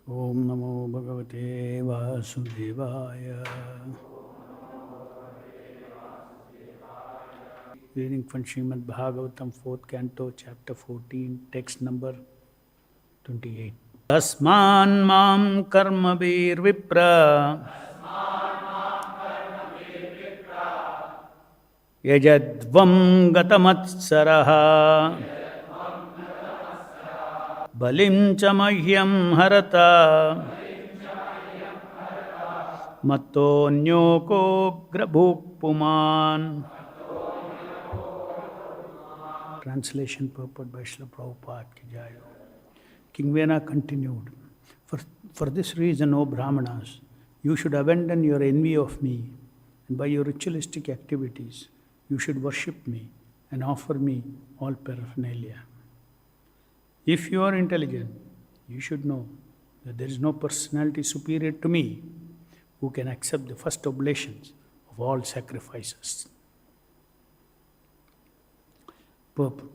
Om Namo Bhagavate Vasudevaya. Reading from Srimad Bhagavatam, 4th Canto, Chapter 14, text number 28. Tasman mam karma vir vipra yajadvam gatamatsaraha balim cha mahyam harata matto nyoko grabhukpuman. Translation purport by Srila Prabhupada ki jai ho. King Vena continued, For this reason, O Brahmanas, you should abandon your envy of me, and by your ritualistic activities, you should worship me and offer me all paraphernalia. If you are intelligent, you should know that there is no personality superior to me who can accept the first oblations of all sacrifices. Purport.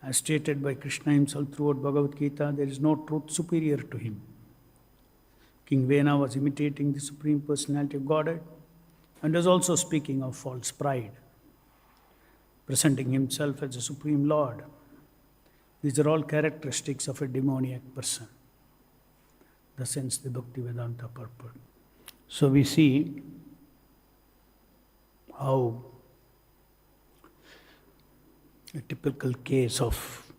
As stated by Krishna himself throughout Bhagavad Gita, there is no truth superior to him. King Vena was imitating the Supreme Personality of Godhead and was also speaking of false pride, presenting himself as the Supreme Lord. These are all characteristics of a demoniac person. Thus ends the Bhaktivedanta purport. So we see how a typical case of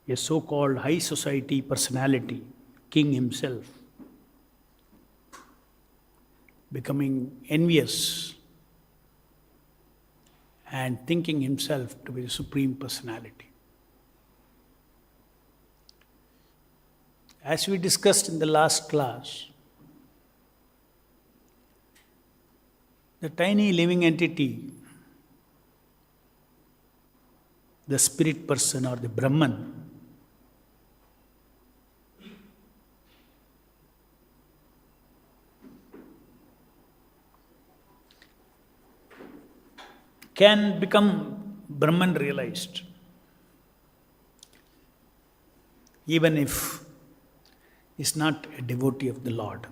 a so-called high society personality, king himself, becoming envious and thinking himself to be the Supreme Personality. As we discussed in the last class, the tiny living entity, the spirit person or the Brahman, can become Brahman realized, even if he is not a devotee of the Lord.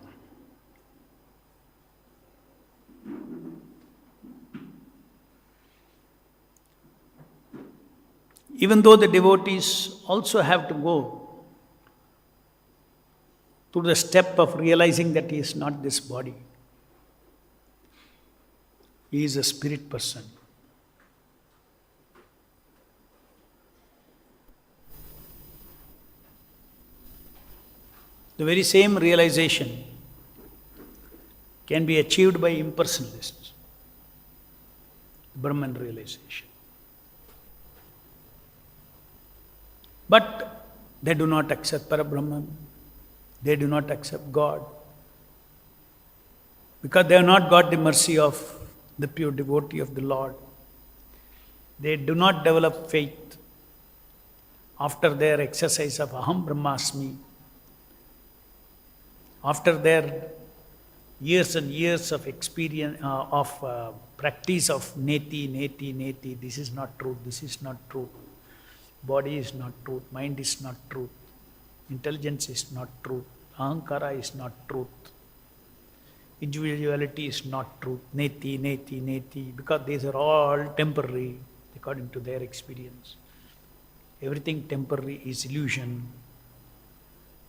Even though the devotees also have to go through the step of realizing that he is not this body, he is a spirit person. The very same realization can be achieved by impersonalists, Brahman realization. But they do not accept Parabrahman, they do not accept God, because they have not got the mercy of the pure devotee of the Lord. They do not develop faith after their exercise of Aham Brahmasmi, after their years and years of experience, practice of neti, this is not truth, this is not truth. Body is not truth, mind is not truth, intelligence is not truth, ahankara is not truth, individuality is not truth, neti, because these are all temporary according to their experience. Everything temporary is illusion.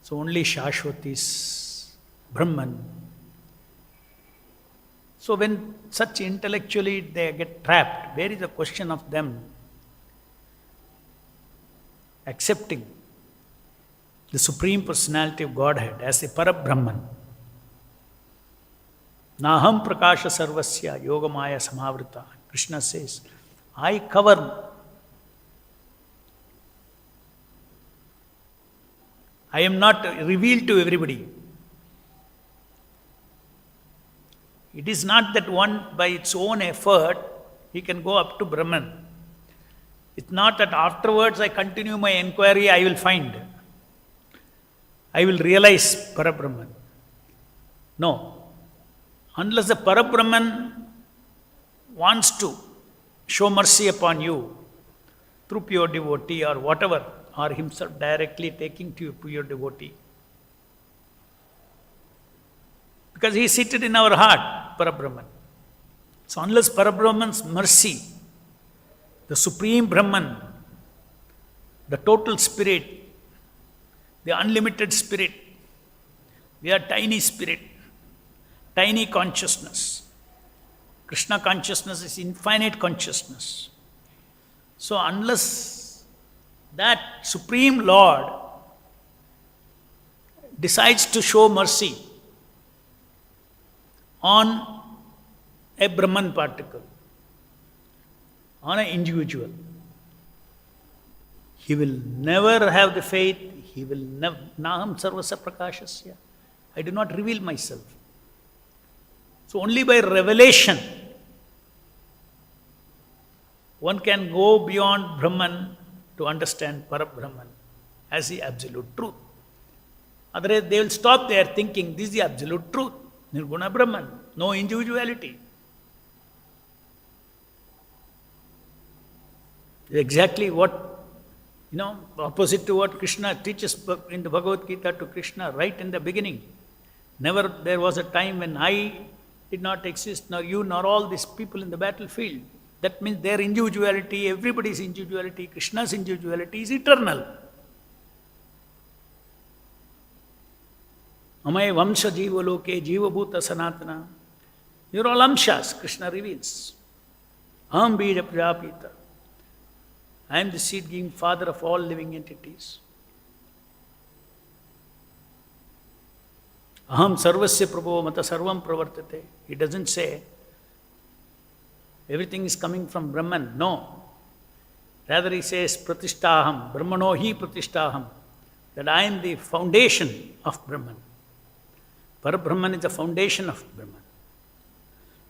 So only Shashvat is Brahman. So when such intellectually they get trapped, where is the question of them accepting the Supreme Personality of Godhead as a Parabrahman? Naham prakasha sarvasya yogamaya samavrita. Krishna says, I cover, I am not revealed to everybody. It is not that one by its own effort he can go up to Brahman. It's not that afterwards I continue my inquiry, I will find. I will realize Parabrahman. No. Unless the Parabrahman wants to show mercy upon you, through pure devotee or whatever, or himself directly taking to pure devotee. Because he is seated in our heart, Parabrahman. So unless Parabrahman's mercy, the Supreme Brahman, the total spirit, the unlimited spirit, we are tiny spirit, tiny consciousness. Krishna consciousness is infinite consciousness. So unless that Supreme Lord decides to show mercy on a Brahman particle, on an individual, he will never have the faith, he will never, Naham sarvasya prakashasya. I do not reveal myself. So only by revelation, one can go beyond Brahman to understand Parabrahman as the absolute truth. Otherwise, they will stop there thinking this is the absolute truth. Nirguna Brahman, no individuality. Exactly what, opposite to what Krishna teaches in the Bhagavad Gita to Krishna right in the beginning. Never there was a time when I did not exist, nor you, nor all these people in the battlefield. That means their individuality, everybody's individuality, Krishna's individuality is eternal. Amay vamsha jiva loke jiva bhuta sanatana. You're all amshas, Krishna reveals. Aham bija prajapita. I am the seed-giving father of all living entities. Aham sarvasya prabho mata sarvam pravartate. He doesn't say everything is coming from Brahman. No. Rather he says pratishtaham, brahmano hi pratishtaham. That I am the foundation of Brahman. Parabrahman is the foundation of Brahman.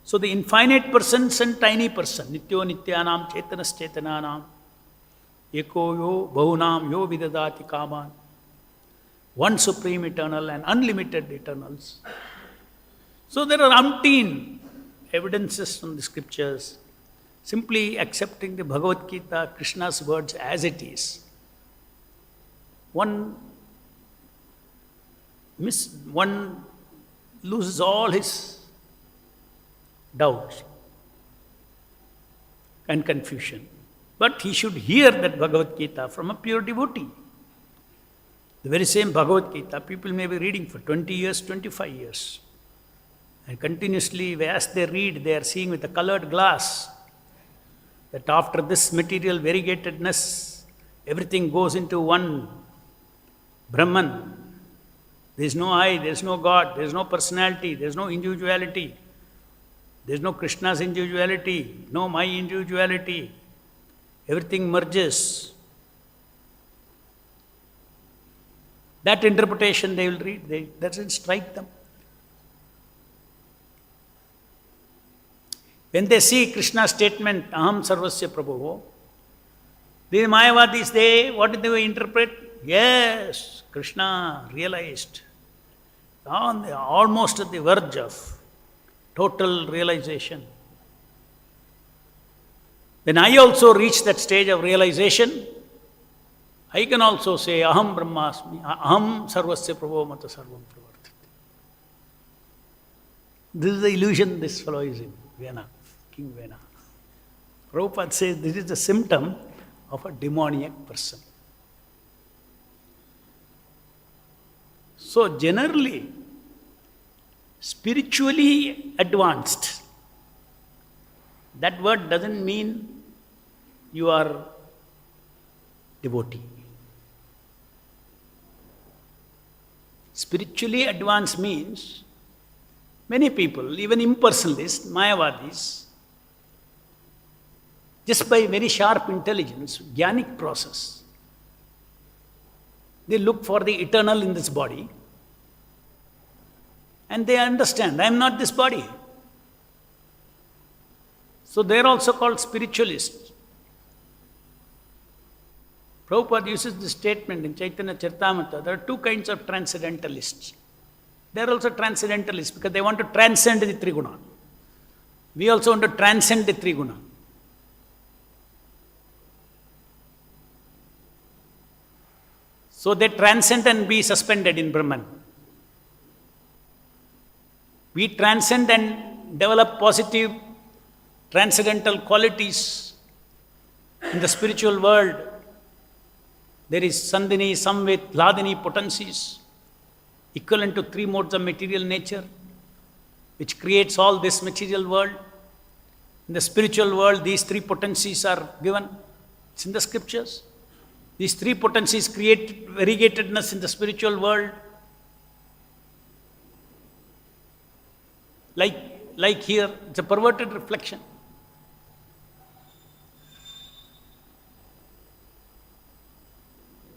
So the infinite persons and tiny person, nityo nityanam chetanas chetananam, eko yo bahunam yo vidadati kaman, one supreme eternal and unlimited eternals. So there are umpteen evidences from the scriptures, simply accepting the Bhagavad Gita, Krishna's words as it is. One loses all his doubts and confusion. But he should hear that Bhagavad Gita from a pure devotee. The very same Bhagavad Gita, people may be reading for 20 years, 25 years. And continuously, as they read, they are seeing with a colored glass that after this material variegatedness, everything goes into one Brahman. There is no I, there is no God, there is no personality, there is no individuality. There is no Krishna's individuality, no my individuality. Everything merges. That interpretation they will read, that doesn't strike them. When they see Krishna's statement, Aham Sarvasya Prabhu, the Mayavadis, what did they interpret? Yes, Krishna realized, almost at the verge of total realization. When I also reach that stage of realization, I can also say, Aham Brahmasmi, Aham Sarvasya Prabhu Mata Sarvam Pravartate. This is the illusion this fellow is in, Vena, King Vena. Prabhupada says this is the symptom of a demoniac person. So generally, spiritually advanced, that word doesn't mean you are devotee. Spiritually advanced means many people, even impersonalists, Mayavadis, just by very sharp intelligence, jnanic process, they look for the eternal in this body and they understand, I am not this body. So they are also called spiritualists. Prabhupada uses this statement in Chaitanya Charitamrita. There are two kinds of transcendentalists. They are also transcendentalists because they want to transcend the Triguna. We also want to transcend the Triguna. So they transcend and be suspended in Brahman. We transcend and develop positive transcendental qualities in the spiritual world. There is Sandhini, Samvit, Hladini potencies, equivalent to 3 modes of material nature, which creates all this material world. In the spiritual world, these 3 potencies are given. It's in the scriptures. These 3 potencies create variegatedness in the spiritual world. Like here, it's a perverted reflection.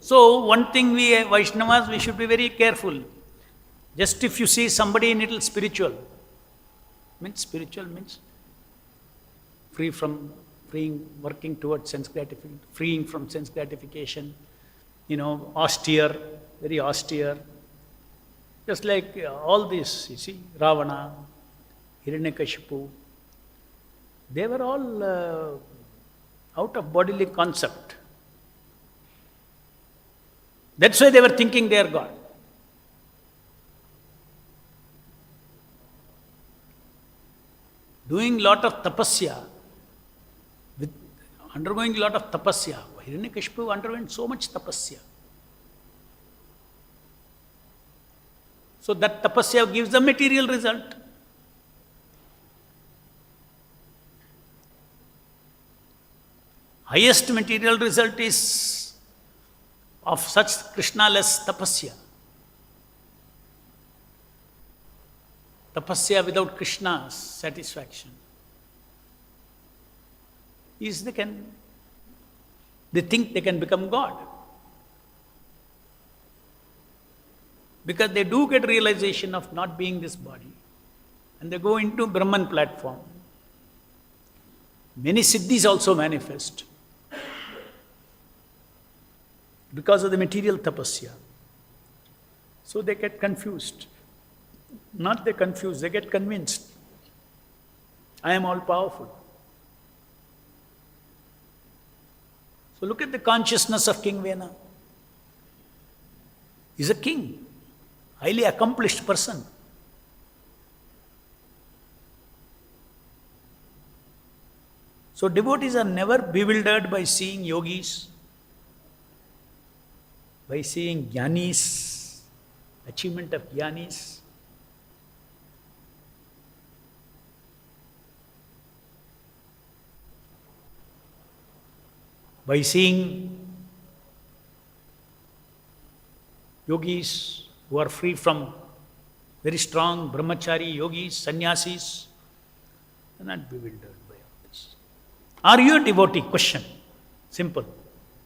So, one thing we Vaishnavas, we should be very careful. Just if you see somebody a little spiritual means working towards sense gratification, freeing from sense gratification, austere, very austere. Just like all this, you see, Ravana, Hiranyakashipu, they were all out of bodily concept. That's why they were thinking they are God. Doing lot of tapasya, undergoing lot of tapasya. Hiranyakashipu underwent so much tapasya. So that tapasya gives the material result. Highest material result is of such Krishna-less tapasya. Tapasya without Krishna's satisfaction is they think they can become God. Because they do get realization of not being this body. And they go into Brahman platform. Many siddhis also manifest because of the material tapasya. So they get confused. Not they confused, they get convinced. I am all powerful. So look at the consciousness of King Vena. He's a king, highly accomplished person. So devotees are never bewildered by seeing yogis, by seeing jnanis, achievement of jnanis. By seeing yogis who are free from very strong brahmachari yogis, sannyasis, they are not bewildered by all this. Are you a devotee? Question. Simple.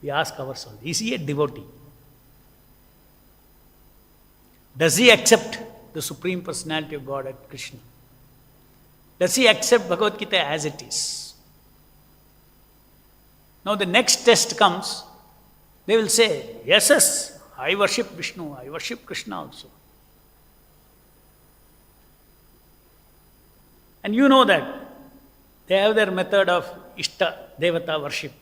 We ask ourselves, is he a devotee? Does he accept the Supreme Personality of God at Krishna? Does he accept Bhagavad Gita as it is? Now the next test comes, they will say, yes, I worship Vishnu, I worship Krishna also. And you know that they have their method of Ishta Devata worship.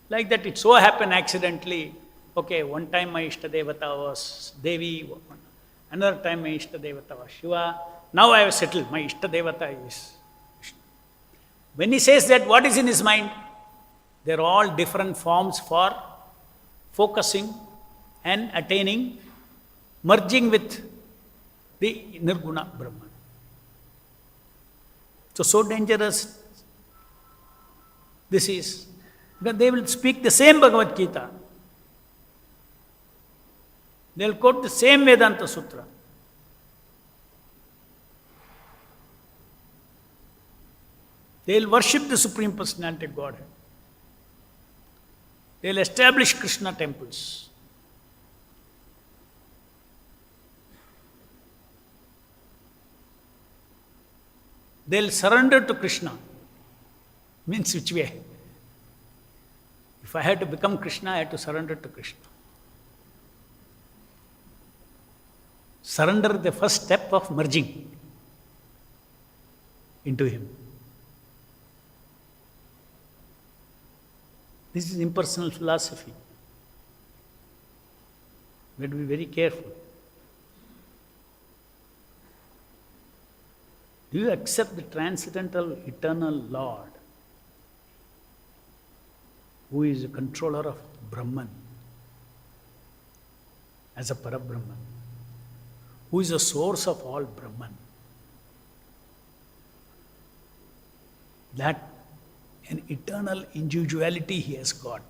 Like that it so happened accidentally, okay, one time my Ishta Devata was Devi, another time my Ishta Devata was Shiva. Now I have settled, my Ishta Devata is Vishnu. When he says that, what is in his mind? They are all different forms for focusing and attaining, merging with the Nirguna Brahman. So dangerous this is. Because they will speak the same Bhagavad Gita. They will quote the same Vedanta Sutra. They will worship the Supreme Personality of Godhead. They will establish Krishna temples. They will surrender to Krishna. Means which way? If I had to become Krishna, I had to surrender to Krishna. Surrender is the first step of merging into Him. This is impersonal philosophy. We have to be very careful. Do you accept the transcendental, eternal Lord, who is the controller of Brahman, as a Parabrahman, who is the source of all Brahman? That an eternal individuality he has got.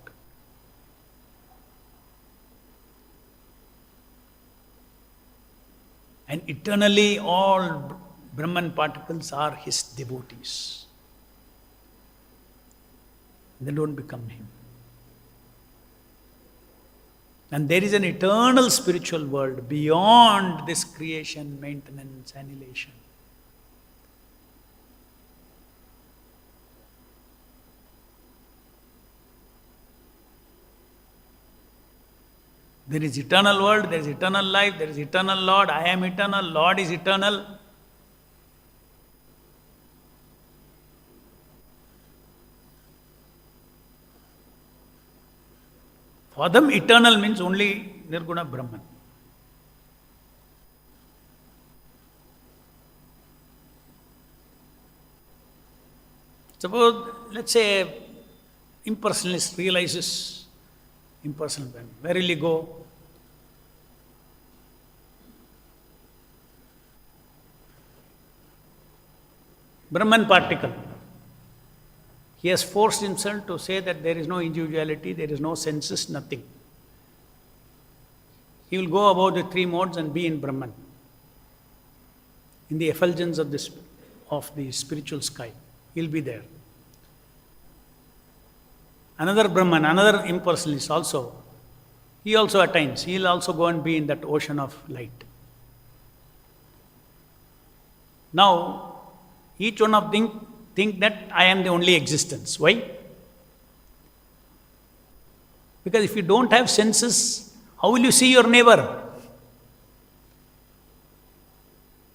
And eternally all Brahman particles are his devotees. They don't become him. And there is an eternal spiritual world beyond this creation, maintenance, annihilation. There is eternal world, there is eternal life, there is eternal Lord, I am eternal, Lord is eternal. For them, eternal means only Nirguna Brahman. Suppose, let's say, impersonalist realizes impersonal Brahman. Where will he go? Brahman particle. He has forced himself to say that there is no individuality, there is no senses, nothing. He will go above the three modes and be in Brahman, in the effulgence of the spiritual sky. He will be there. Another Brahman, another impersonalist also, he also attains. He will also go and be in that ocean of light. Now, each one of them think that I am the only existence. Why? Because if you don't have senses, how will you see your neighbor?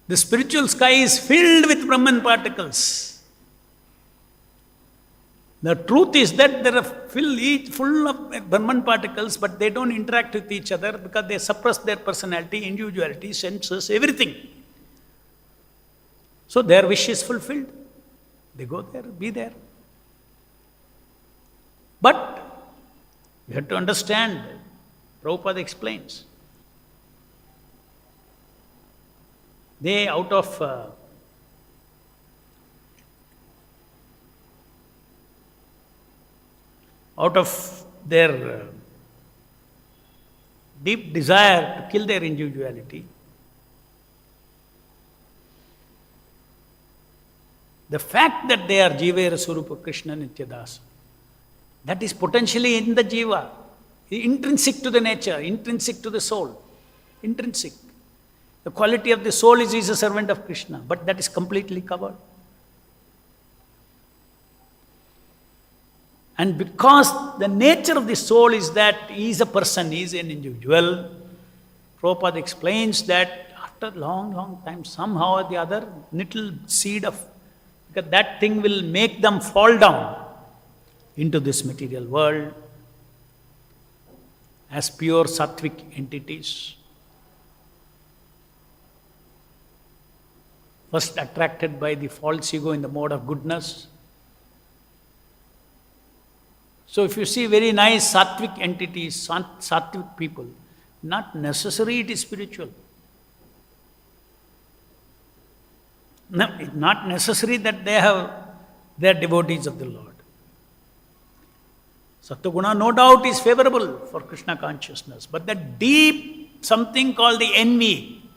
The spiritual sky is filled with Brahman particles. The truth is that they are full of Brahman particles, but they don't interact with each other because they suppress their personality, individuality, senses, everything. So their wish is fulfilled. They go there, be there. But you have to understand, Prabhupada explains, they out of their deep desire to kill their individuality, the fact that they are Jivera Surupa Krishna Nitya Dasa, that is potentially in the Jiva, intrinsic to the nature, intrinsic to the soul, intrinsic. The quality of the soul is he is a servant of Krishna, but that is completely covered. And because the nature of the soul is that he is a person, he is an individual, Prabhupada explains that after long time, somehow or the other, little seed of, because that thing will make them fall down into this material world as pure sattvic entities. First attracted by the false ego in the mode of goodness. So if you see very nice sattvic entities, sattvic people, not necessary it is spiritual. No, it's not necessary that they are devotees of the Lord. Sattva-guna no doubt is favorable for Krishna consciousness, but that deep something called the envy,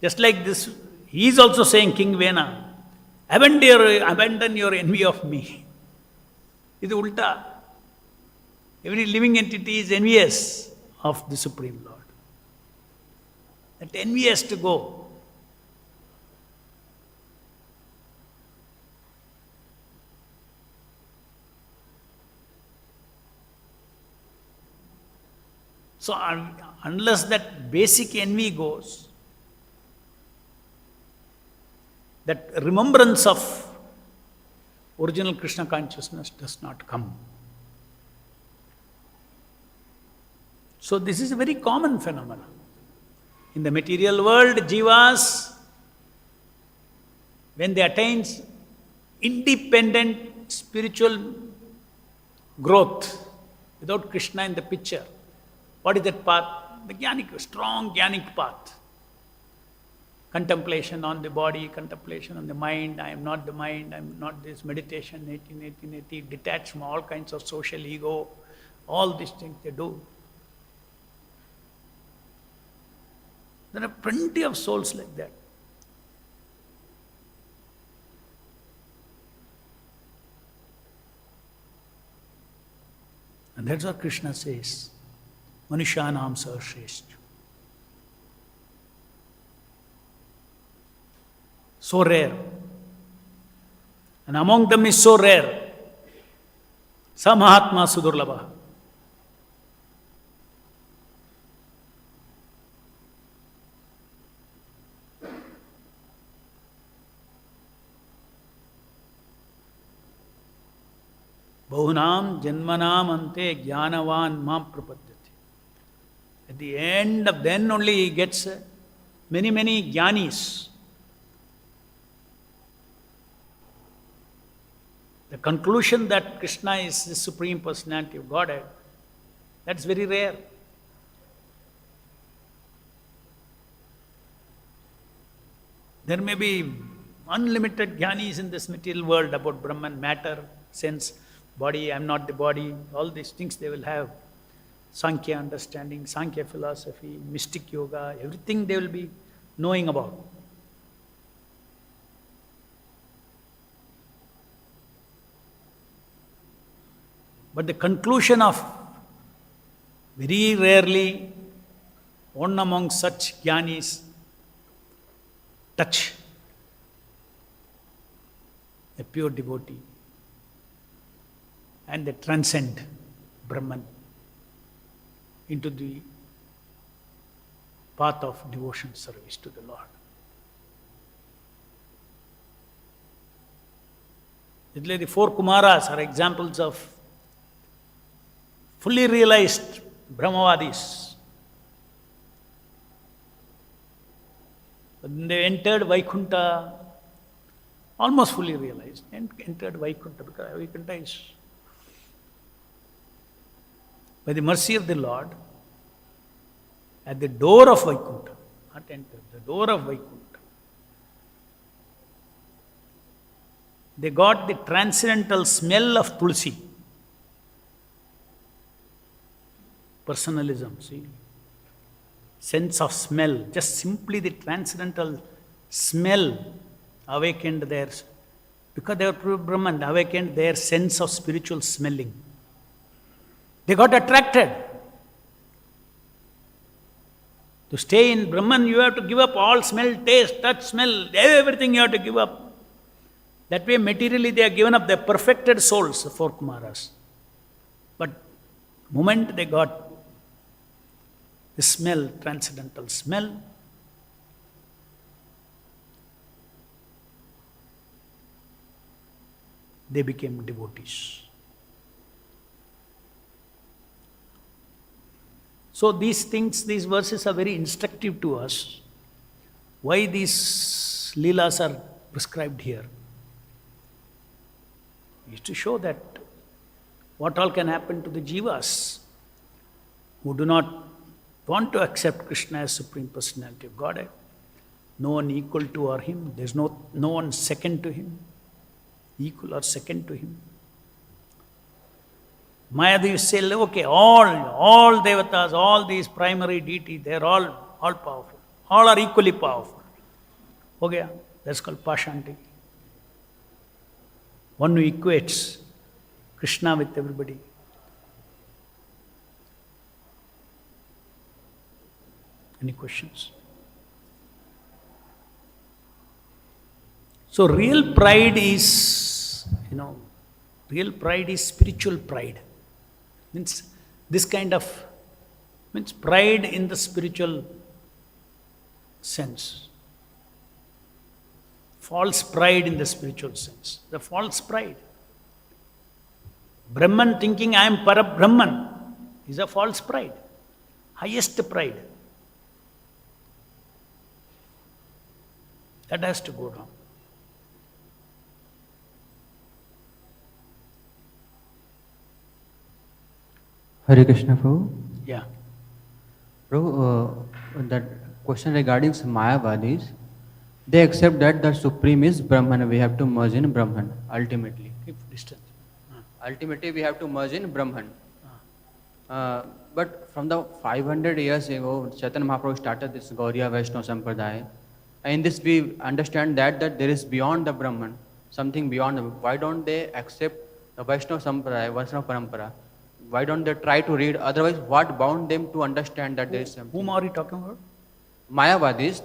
just like this, he is also saying, King Vena, abandon your envy of me. It's ulta. Every living entity is envious of the Supreme Lord. That envy has to go. So unless that basic envy goes, that remembrance of original Krishna consciousness does not come. So this is a very common phenomenon. In the material world, jivas, when they attain independent spiritual growth, without Krishna in the picture, what is that path? The jnanic, strong jnanic path. Contemplation on the body, contemplation on the mind, I am not the mind, I am not this, meditation, 18, detached from all kinds of social ego, all these things they do. There are plenty of souls like that. And that's what Krishna says, Manushanam Sarsheshtu. So rare. And among them is so rare. Sa Mahatma Sudurlabha. Bahunam Janmanam Ante Jnanavan Mam Prapadyate. At the end of then only he gets many jnanis. The conclusion that Krishna is the Supreme Personality of Godhead, that's very rare. There may be unlimited jnanis in this material world about Brahman, matter, sense, body, I am not the body, all these things they will have. Sankhya understanding, Sankhya philosophy, mystic yoga, everything they will be knowing about. But the conclusion of very rarely one among such jnanis touch a pure devotee and they transcend Brahman into the path of devotion service to the Lord. The four Kumaras are examples of fully realized Brahmavadis. When they entered Vaikuntha, almost fully realized, and entered Vaikuntha, because Vaikuntha is, by the mercy of the Lord, at the door of Vaikuntha, not entered, the door of Vaikuntha, they got the transcendental smell of Tulsi. Personalism, see? Sense of smell, just simply the transcendental smell awakened theirs, because they were Brahman, awakened their sense of spiritual smelling. They got attracted. To stay in Brahman, you have to give up all smell, taste, touch, smell, everything you have to give up. That way, materially, they are given up. They are perfected souls, the four Kumaras. But the moment they got the smell, transcendental smell, they became devotees. So these things, these verses are very instructive to us. Why these leelas are prescribed here? Is to show that what all can happen to the jivas who do not want to accept Krishna as Supreme Personality of Godhead. No one equal to or him. There is no one second to him, equal or second to him. Madhu, you say, okay, all devatas, all these primary deities, they are all powerful. All are equally powerful. Okay, that's called Pashanti. One who equates Krishna with everybody. Any questions? So real pride is, spiritual pride. Means this kind of, pride in the spiritual sense. False pride in the spiritual sense. The false pride. Brahman thinking I am Para Brahman is a false pride. highest pride. That has to go down. Hare Krishna, Prabhu. Yeah. Prabhu, that question regarding Mayavadis, they accept that the Supreme is Brahman. We have to merge in Brahman, ultimately. Keep distance. Ultimately, we have to merge in Brahman. But from the 500 years ago, Chaitanya Mahaprabhu started this Gauriya Vaishnava Sampradaya. In this, we understand that there is beyond the Brahman, something beyond. Why don't they accept the Vaishnava Sampradaya, Vaishnava Parampara? Why don't they try to read? Otherwise, what bound them to understand that there is something? Whom are you talking about? Mayavadis.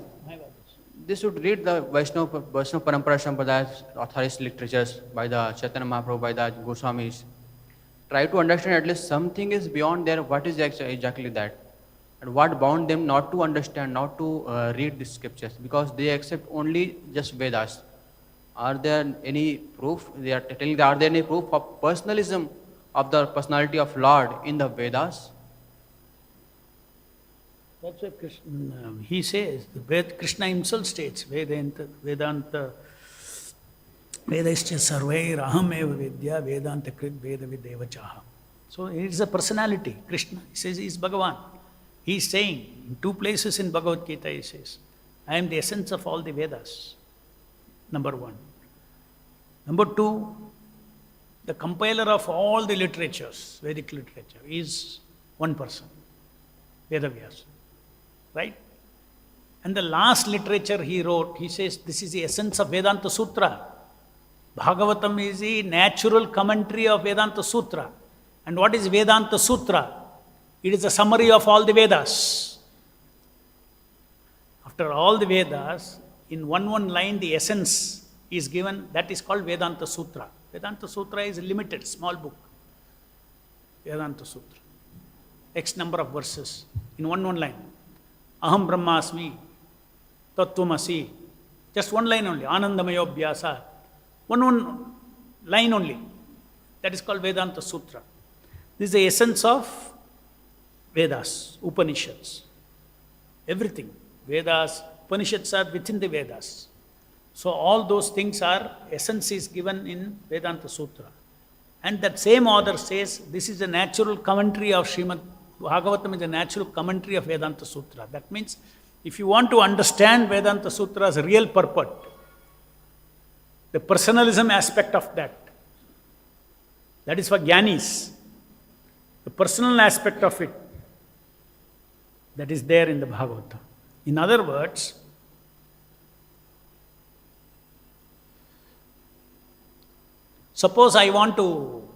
They should read the Vaishnava Parampara Sampradaya authorist literatures by the Chaitanya Mahaprabhu, by the Goswamis. Try to understand at least something is beyond there. What is exactly that? And what bound them not to understand, not to read the scriptures? Because they accept only just Vedas. Are there any proof? They are telling, are there any proof of personalism of the personality of Lord in the Vedas? That's why Krishna, he says, Krishna himself states, Vedanta, Vedascha sarvair aham eva vidya Vedanta krit veda videva chaha. So it is a personality, Krishna. He says he is Bhagavan. He is saying, in 2 places in Bhagavad Gita, he says, I am the essence of all the Vedas. Number 1. Number 2, the compiler of all the literatures, Vedic literature, is one person, Vedavyasa. Right? And the last literature he wrote, he says, this is the essence of Vedanta Sutra. Bhagavatam is the natural commentary of Vedanta Sutra. And what is Vedanta Sutra? It is a summary of all the Vedas. After all the Vedas, in one line the essence is given, that is called Vedanta Sutra. Vedanta Sutra is a limited, small book. Vedanta Sutra. X number of verses in one line. Aham Brahmasmi, Tattvamasi. Just one line only. Anandamayo Abhyasa. One line only. That is called Vedanta Sutra. This is the essence of Vedas, Upanishads. Everything. Vedas, Upanishads are within the Vedas. So all those things are, essence is given in Vedanta Sutra. And that same author says, this is a natural commentary of Srimad Bhagavatam is a natural commentary of Vedanta Sutra. That means, if you want to understand Vedanta Sutra's real purport, the personalism aspect of that is for Jnanis. The personal aspect of it, that is there in the Bhagavatam. In other words, suppose I want to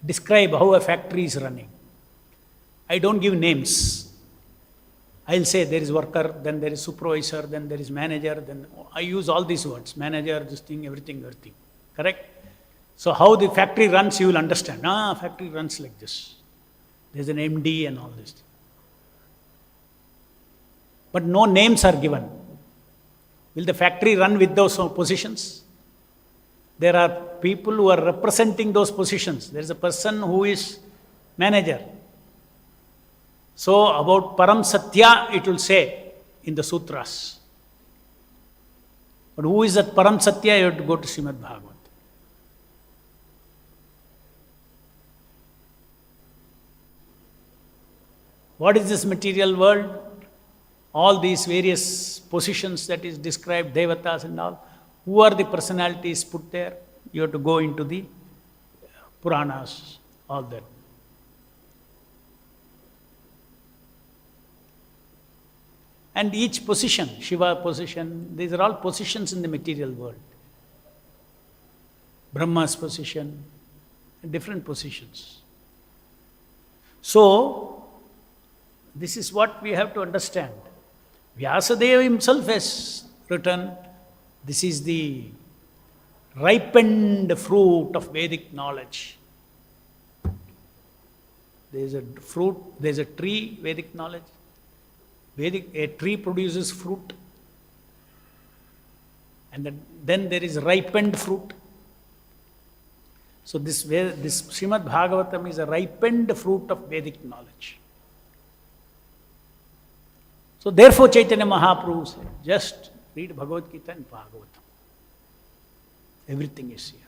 describe how a factory is running. I don't give names. I'll say there is worker, then there is supervisor, then there is manager, then I use all these words. Manager, this thing, everything. Correct? So how the factory runs, you will understand. Factory runs like this. There's an MD and all this. But no names are given. Will the factory run with those positions? There are people who are representing those positions. There is a person who is manager. So about Param Satya, it will say in the sutras. But who is that Param Satya? You have to go to Srimad Bhagavatam. What is this material world? All these various positions that is described, devatas and all. Who are the personalities put there? You have to go into the Puranas, all that. And each position, Shiva position, these are all positions in the material world. Brahma's position, different positions. So, this is what we have to understand. Vyasadeva himself has written, this is the ripened fruit of Vedic knowledge. There is a fruit, there is a tree, Vedic knowledge. A tree produces fruit. And then there is ripened fruit. So this Srimad Bhagavatam is a ripened fruit of Vedic knowledge. So therefore Chaitanya Mahaprabhu said, just read Bhagavad Gita and Bhagavatam. Everything is here.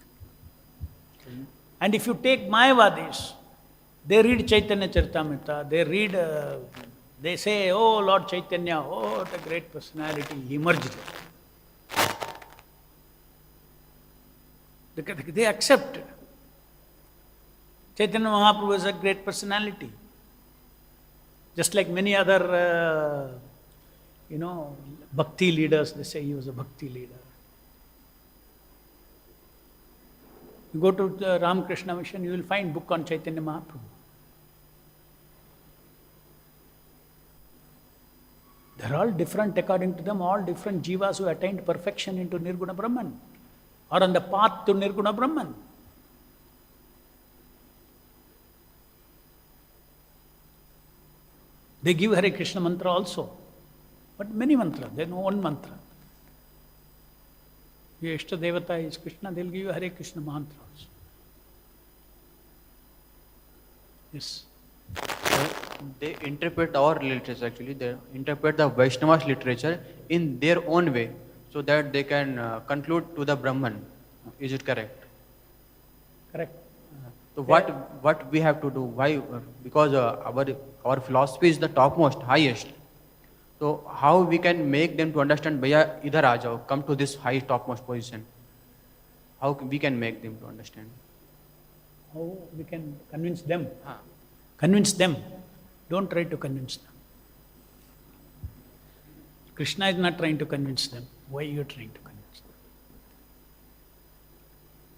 And if you take Mayavadis, they read Chaitanya Charitamrita, they say, oh Lord Chaitanya, oh what a great personality, he emerged. They accept. Chaitanya Mahaprabhu is a great personality. Just like many other, bhakti leaders, they say he was a bhakti leader. You go to the Ramakrishna Mission, you will find book on Chaitanya Mahaprabhu. They are all different according to them, all different jivas who attained perfection into Nirguna Brahman or on the path to Nirguna Brahman. They give Hare Krishna mantra also, but many mantras, they know one mantra. Your Ishta Devata is Krishna, they'll give you Hare Krishna mantra also. Yes. They interpret our literature actually, they interpret the Vaishnava's literature in their own way so that they can conclude to the Brahman. Is it correct? Correct. So what we have to do? Why? Because our philosophy is the topmost, highest. So how we can make them to understand, Bhaiya, idhar aa jao, come to this high topmost position? How we can make them to understand? How we can convince them? Haan. Convince them. Don't try to convince them. Krishna is not trying to convince them. Why are you trying to convince them?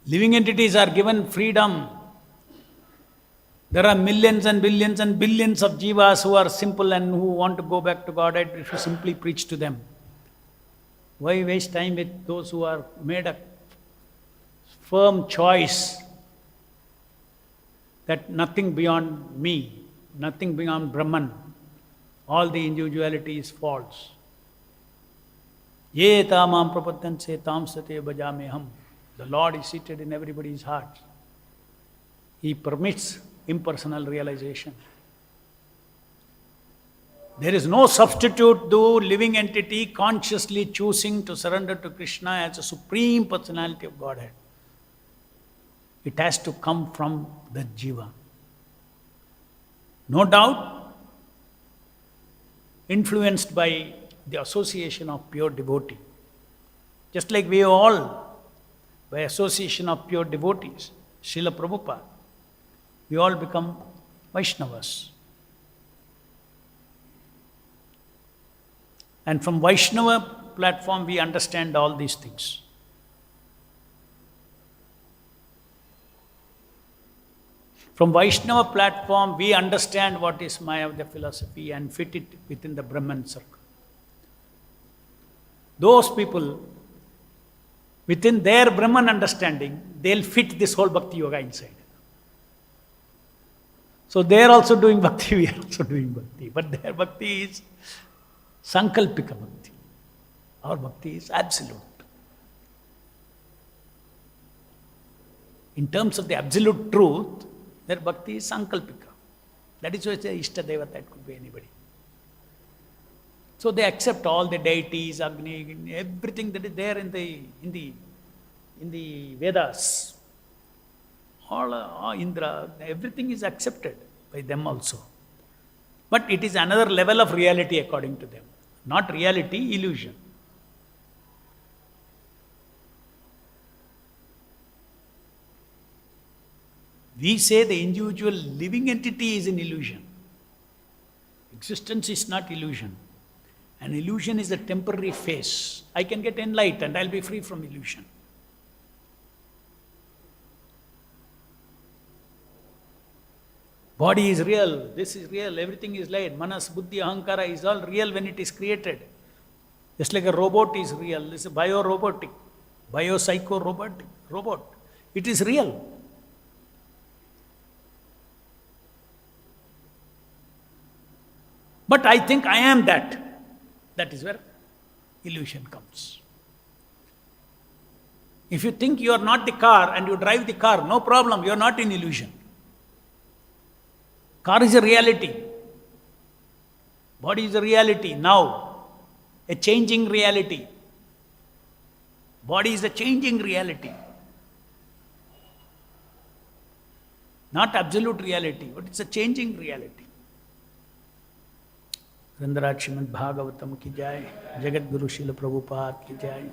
Living entities are given freedom. There are millions and billions and billions of jivas who are simple and who want to go back to Godhead if you simply preach to them. Why waste time with those who are made a firm choice that nothing beyond me, nothing beyond Brahman, all the individuality is false. Ye tamam prapadanse tam sate bhajameham. The Lord is seated in everybody's heart. He permits impersonal realization. There is no substitute to living entity consciously choosing to surrender to Krishna as a supreme personality of Godhead. It has to come from the jiva. No doubt, influenced by the association of pure devotee. Just like we all, by association of pure devotees, Srila Prabhupada, we all become Vaishnavas. And from Vaishnava platform, we understand all these things. From Vaishnava platform, we understand what is Mayavada philosophy and fit it within the Brahman circle. Those people, within their Brahman understanding, they'll fit this whole Bhakti Yoga inside. So they are also doing Bhakti, we are also doing Bhakti. But their Bhakti is Sankalpika Bhakti. Our Bhakti is absolute. In terms of the absolute truth, their Bhakti is Sankalpika. That is why it's Ishta Devata, it could be anybody. So they accept all the deities, Agni, everything that is there in the Vedas. All Indra, everything is accepted by them also. But it is another level of reality according to them. Not reality, illusion. We say the individual living entity is an illusion. Existence is not illusion. An illusion is a temporary phase. I can get enlightened, I'll be free from illusion. Body is real, this is real, everything is light. Manas, Buddhi, Ahankara is all real when it is created. Just like a robot is real, this is bio-robotic, bio-psycho-robotic, robot. It is real. But I think I am that. That is where illusion comes. If you think you are not the car and you drive the car, no problem, you are not in illusion. Car is a reality. Body is a reality now, a changing reality. Body is a changing reality. Not absolute reality, but it's a changing reality. Randaraj Srimad Bhagavatam ki jai, Jagat Guru Srila Prabhupada ki jai.